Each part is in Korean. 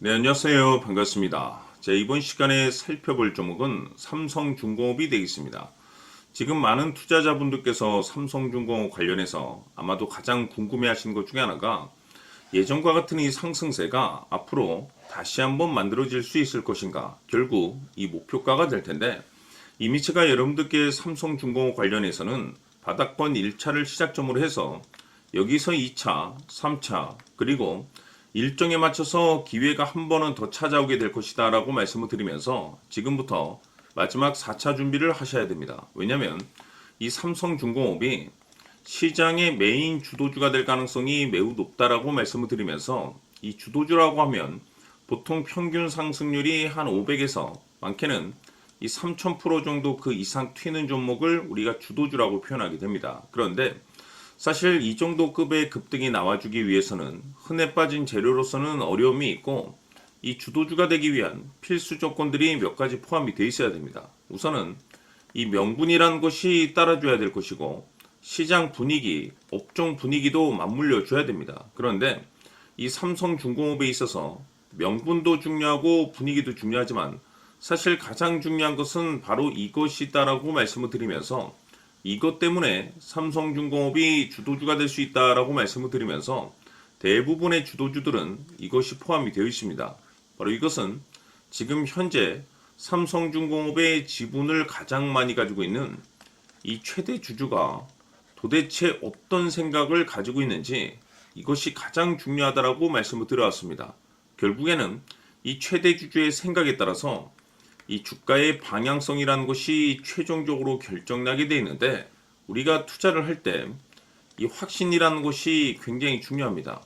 네, 안녕하세요. 반갑습니다. 이번 시간에 살펴볼 종목은 삼성중공업이 되겠습니다. 지금 많은 투자자분들께서 삼성중공업 관련해서 아마도 가장 궁금해 하시는 것 중에 하나가 예전과 같은 이 상승세가 앞으로 다시 한번 만들어질 수 있을 것인가, 결국 이 목표가가 될 텐데, 이미 제가 여러분들께 삼성중공업 관련해서는 바닥권 1차를 시작점으로 해서 여기서 2차, 3차, 그리고 일정에 맞춰서 기회가 한 번은 더 찾아오게 될 것이다 라고 말씀을 드리면서 지금부터 마지막 4차 준비를 하셔야 됩니다. 왜냐하면 이 삼성중공업이 시장의 메인 주도주가 될 가능성이 매우 높다라고 말씀을 드리면서, 이 주도주라고 하면 보통 평균 상승률이 한 500에서 많게는 이 3000% 정도 그 이상 튀는 종목을 우리가 주도주라고 표현하게 됩니다. 그런데 사실 이 정도 급의 급등이 나와주기 위해서는 흔해 빠진 재료로서는 어려움이 있고, 이 주도주가 되기 위한 필수 조건들이 몇 가지 포함이 되어 있어야 됩니다. 우선은 이 명분이라는 것이 따라줘야 될 것이고, 시장 분위기, 업종 분위기도 맞물려 줘야 됩니다. 그런데 이 삼성중공업에 있어서 명분도 중요하고 분위기도 중요하지만 사실 가장 중요한 것은 바로 이것이다라고 말씀을 드리면서, 이것 때문에 삼성중공업이 주도주가 될 수 있다라고 말씀을 드리면서 대부분의 주도주들은 이것이 포함이 되어 있습니다. 바로 이것은 지금 현재 삼성중공업의 지분을 가장 많이 가지고 있는 이 최대 주주가 도대체 어떤 생각을 가지고 있는지, 이것이 가장 중요하다라고 말씀을 드려왔습니다. 결국에는 이 최대 주주의 생각에 따라서 이 주가의 방향성이라는 것이 최종적으로 결정나게 되어 있는데, 우리가 투자를 할 때 이 확신이라는 것이 굉장히 중요합니다.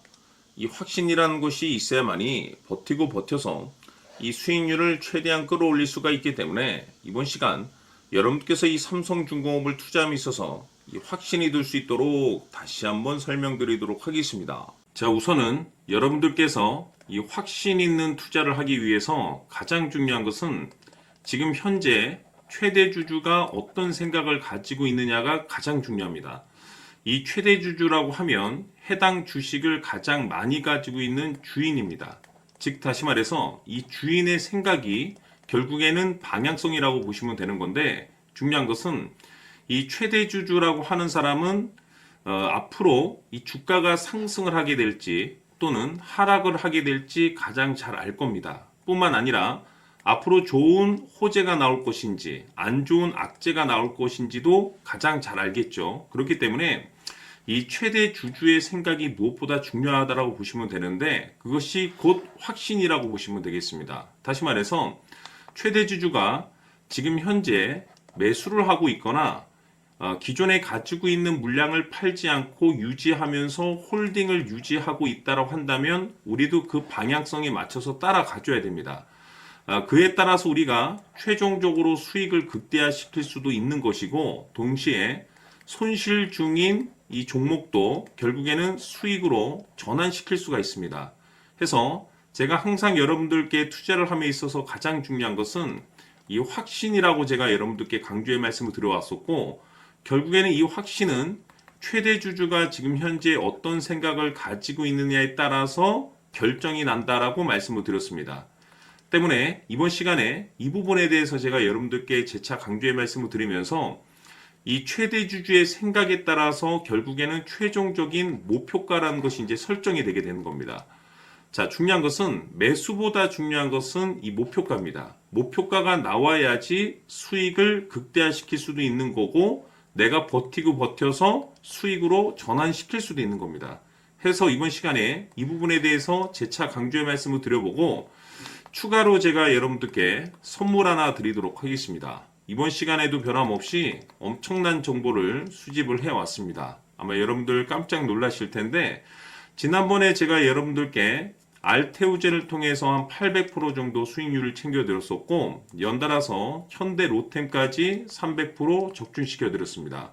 이 확신이라는 것이 있어야만이 버티고 버텨서 이 수익률을 최대한 끌어올릴 수가 있기 때문에 이번 시간 여러분께서 이 삼성중공업을 투자함에 있어서 이 확신이 들 수 있도록 다시 한번 설명드리도록 하겠습니다. 자, 우선은 여러분들께서 이 확신 있는 투자를 하기 위해서 가장 중요한 것은 지금 현재 최대 주주가 어떤 생각을 가지고 있느냐가 가장 중요합니다. 이 최대 주주라고 하면 해당 주식을 가장 많이 가지고 있는 주인입니다. 즉 다시 말해서 이 주인의 생각이 결국에는 방향성이라고 보시면 되는 건데, 중요한 것은 이 최대 주주라고 하는 사람은 앞으로 이 주가가 상승을 하게 될지 또는 하락을 하게 될지 가장 잘 알 겁니다. 뿐만 아니라 앞으로 좋은 호재가 나올 것인지 안 좋은 악재가 나올 것인지도 가장 잘 알겠죠. 그렇기 때문에 이 최대 주주의 생각이 무엇보다 중요하다고 보시면 되는데, 그것이 곧 확신이라고 보시면 되겠습니다. 다시 말해서 최대 주주가 지금 현재 매수를 하고 있거나 기존에 가지고 있는 물량을 팔지 않고 유지하면서 홀딩을 유지하고 있다고 한다면 우리도 그 방향성에 맞춰서 따라가줘야 됩니다. 그에 따라서 우리가 최종적으로 수익을 극대화시킬 수도 있는 것이고, 동시에 손실 중인 이 종목도 결국에는 수익으로 전환시킬 수가 있습니다. 해서 제가 항상 여러분들께 투자를 함에 있어서 가장 중요한 것은 이 확신이라고 제가 여러분들께 강조의 말씀을 드려왔었고, 결국에는 이 확신은 최대 주주가 지금 현재 어떤 생각을 가지고 있느냐에 따라서 결정이 난다라고 말씀을 드렸습니다. 때문에 이번 시간에 이 부분에 대해서 제가 여러분들께 재차 강조의 말씀을 드리면서 이 최대 주주의 생각에 따라서 결국에는 최종적인 목표가라는 것이 이제 설정이 되게 되는 겁니다. 자, 중요한 것은 매수보다 중요한 것은 이 목표가입니다. 목표가가 나와야지 수익을 극대화시킬 수도 있는 거고, 내가 버티고 버텨서 수익으로 전환시킬 수도 있는 겁니다. 해서 이번 시간에 이 부분에 대해서 재차 강조의 말씀을 드려보고, 추가로 제가 여러분들께 선물 하나 드리도록 하겠습니다. 이번 시간에도 변함없이 엄청난 정보를 수집을 해왔습니다. 아마 여러분들 깜짝 놀라실 텐데, 지난번에 제가 여러분들께 알테우제를 통해서 한 800% 정도 수익률을 챙겨드렸었고, 연달아서 현대 로템까지 300% 적중시켜드렸습니다.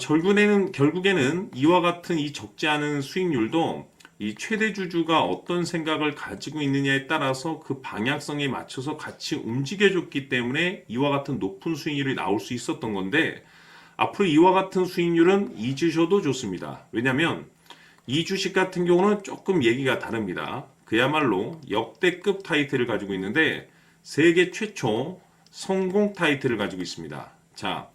결국에는 이와 같은 이 적지 않은 수익률도 이 최대 주주가 어떤 생각을 가지고 있느냐에 따라서 그 방향성에 맞춰서 같이 움직여줬기 때문에 이와 같은 높은 수익률이 나올 수 있었던 건데, 앞으로 이와 같은 수익률은 잊으셔도 좋습니다. 왜냐하면 이 주식 같은 경우는 조금 얘기가 다릅니다. 그야말로 역대급 타이틀을 가지고 있는데 세계 최초 성공 타이틀을 가지고 있습니다. 자,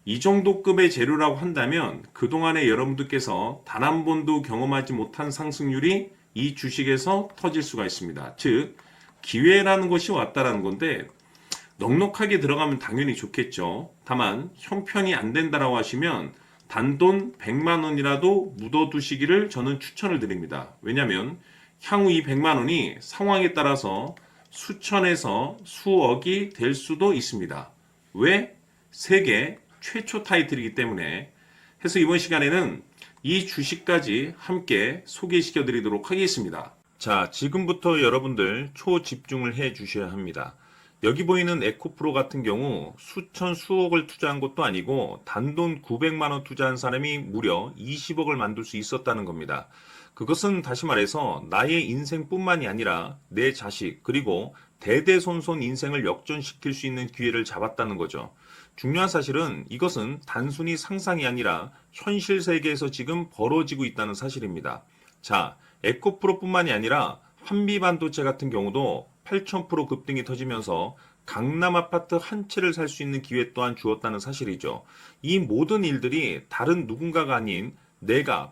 이 정도 급의 재료라고 한다면 그동안에 여러분들께서 단 한 번도 경험하지 못한 상승률이 이 주식에서 터질 수가 있습니다. 즉, 기회라는 것이 왔다라는 건데 넉넉하게 들어가면 당연히 좋겠죠. 다만 형편이 안 된다라고 하시면 단돈 100만 원이라도 묻어두시기를 저는 추천을 드립니다. 왜냐하면 향후 이 100만 원이 상황에 따라서 수천에서 수억이 될 수도 있습니다. 왜? 세계 최초 타이틀이기 때문에. 해서 이번 시간에는 이 주식까지 함께 소개시켜 드리도록 하겠습니다. 자, 지금부터 여러분들 초집중을 해 주셔야 합니다. 여기 보이는 에코프로 같은 경우 수천 수억을 투자한 것도 아니고 단돈 900만 원 투자한 사람이 무려 20억을 만들 수 있었다는 겁니다. 그것은 다시 말해서 나의 인생뿐만이 아니라 내 자식 그리고 대대손손 인생을 역전시킬 수 있는 기회를 잡았다는 거죠. 중요한 사실은 이것은 단순히 상상이 아니라 현실 세계에서 지금 벌어지고 있다는 사실입니다. 자, 에코프로뿐만이 아니라 한미반도체 같은 경우도 8,000% 급등이 터지면서 강남 아파트 한 채를 살 수 있는 기회 또한 주었다는 사실이죠. 이 모든 일들이 다른 누군가가 아닌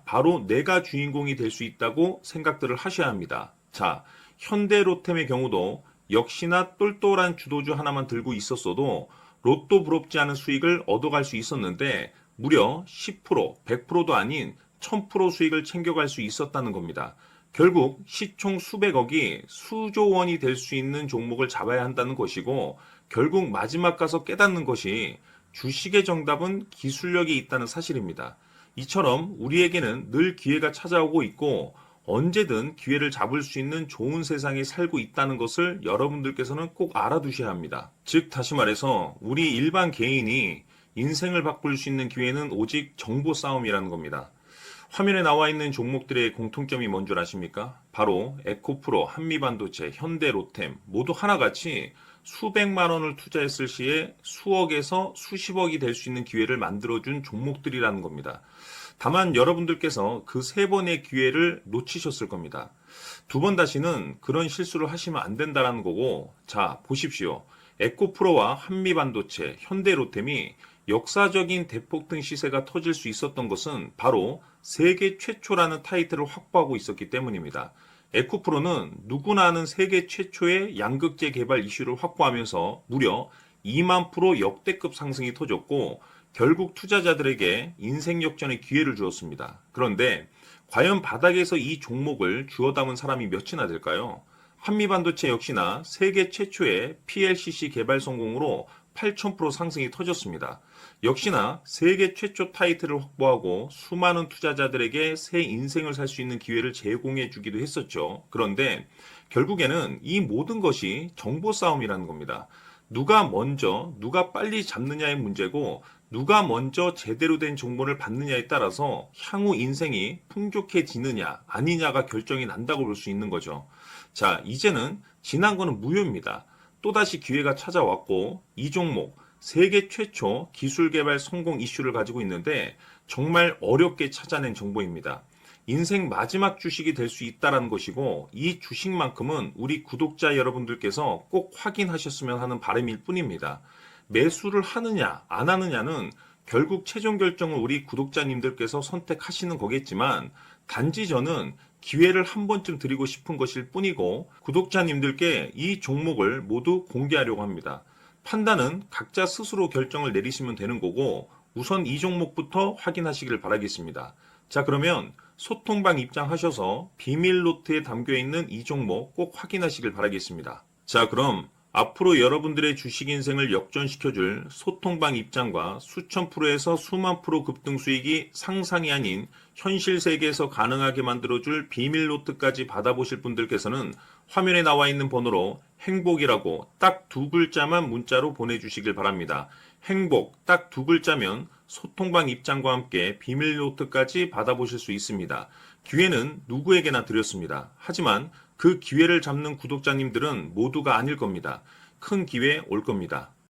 바로 내가 주인공이 될 수 있다고 생각들을 하셔야 합니다. 자, 현대로템의 경우도 역시나 똘똘한 주도주 하나만 들고 있었어도 로또 부럽지 않은 수익을 얻어갈 수 있었는데 무려 10%, 100%도 아닌 1000% 수익을 챙겨갈 수 있었다는 겁니다. 결국 시총 수백억이 수조 원이 될 수 있는 종목을 잡아야 한다는 것이고 결국 마지막 가서 깨닫는 것이 주식의 정답은 기술력이 있다는 사실입니다. 이처럼 우리에게는 늘 기회가 찾아오고 있고 언제든 기회를 잡을 수 있는 좋은 세상에 살고 있다는 것을 여러분들께서는 꼭 알아두셔야 합니다. 즉 다시 말해서 우리 일반 개인이 인생을 바꿀 수 있는 기회는 오직 정보 싸움이라는 겁니다. 화면에 나와 있는 종목들의 공통점이 뭔 줄 아십니까? 바로 에코프로, 한미반도체, 현대로템 모두 하나같이 수백만 원을 투자했을 시에 수억에서 수십억이 될 수 있는 기회를 만들어준 종목들이라는 겁니다. 다만 여러분들께서 그 세 번의 기회를 놓치셨을 겁니다. 두 번 다시는 그런 실수를 하시면 안 된다는 거고, 자, 보십시오. 에코프로와 한미반도체, 현대로템이 역사적인 대폭등 시세가 터질 수 있었던 것은 바로 세계 최초라는 타이틀을 확보하고 있었기 때문입니다. 에코프로는 누구나 아는 세계 최초의 양극재 개발 이슈를 확보하면서 무려 2만 프로 역대급 상승이 터졌고 결국 투자자들에게 인생 역전의 기회를 주었습니다. 그런데 과연 바닥에서 이 종목을 주워 담은 사람이 몇이나 될까요? 한미반도체 역시나 세계 최초의 PLCC 개발 성공으로 8,000% 상승이 터졌습니다. 역시나 세계 최초 타이틀을 확보하고 수많은 투자자들에게 새 인생을 살 수 있는 기회를 제공해 주기도 했었죠. 그런데 결국에는 이 모든 것이 정보 싸움이라는 겁니다. 누가 먼저, 누가 빨리 잡느냐의 문제고 누가 먼저 제대로 된 정보를 받느냐에 따라서 향후 인생이 풍족해지느냐 아니냐가 결정이 난다고 볼 수 있는 거죠. 자, 이제는 지난 거는 무효입니다. 또다시 기회가 찾아왔고 이 종목 세계 최초 기술 개발 성공 이슈를 가지고 있는데 정말 어렵게 찾아낸 정보입니다. 인생 마지막 주식이 될 수 있다는 것이고 이 주식만큼은 우리 구독자 여러분들께서 꼭 확인하셨으면 하는 바람일 뿐입니다. 매수를 하느냐 안 하느냐는 결국 최종 결정을 우리 구독자님들께서 선택하시는 거겠지만 단지 저는 기회를 한 번쯤 드리고 싶은 것일 뿐이고 구독자님들께 이 종목을 모두 공개하려고 합니다. 판단은 각자 스스로 결정을 내리시면 되는 거고 우선 이 종목부터 확인하시길 바라겠습니다. 자, 그러면 소통방 입장하셔서 비밀 노트에 담겨있는 이 종목 꼭 확인하시길 바라겠습니다. 자, 그럼 앞으로 여러분들의 주식 인생을 역전시켜줄 소통방 입장과 수천 프로에서 수만 프로 급등 수익이 상상이 아닌 현실 세계에서 가능하게 만들어줄 비밀 노트까지 받아보실 분들께서는 화면에 나와 있는 번호로 행복이라고 딱 두 글자만 문자로 보내주시길 바랍니다. 행복 딱 두 글자면 소통방 입장과 함께 비밀 노트까지 받아보실 수 있습니다. 기회는 누구에게나 드렸습니다. 하지만 그 기회를 잡는 구독자님들은 모두가 아닐 겁니다. 큰 기회 올 겁니다.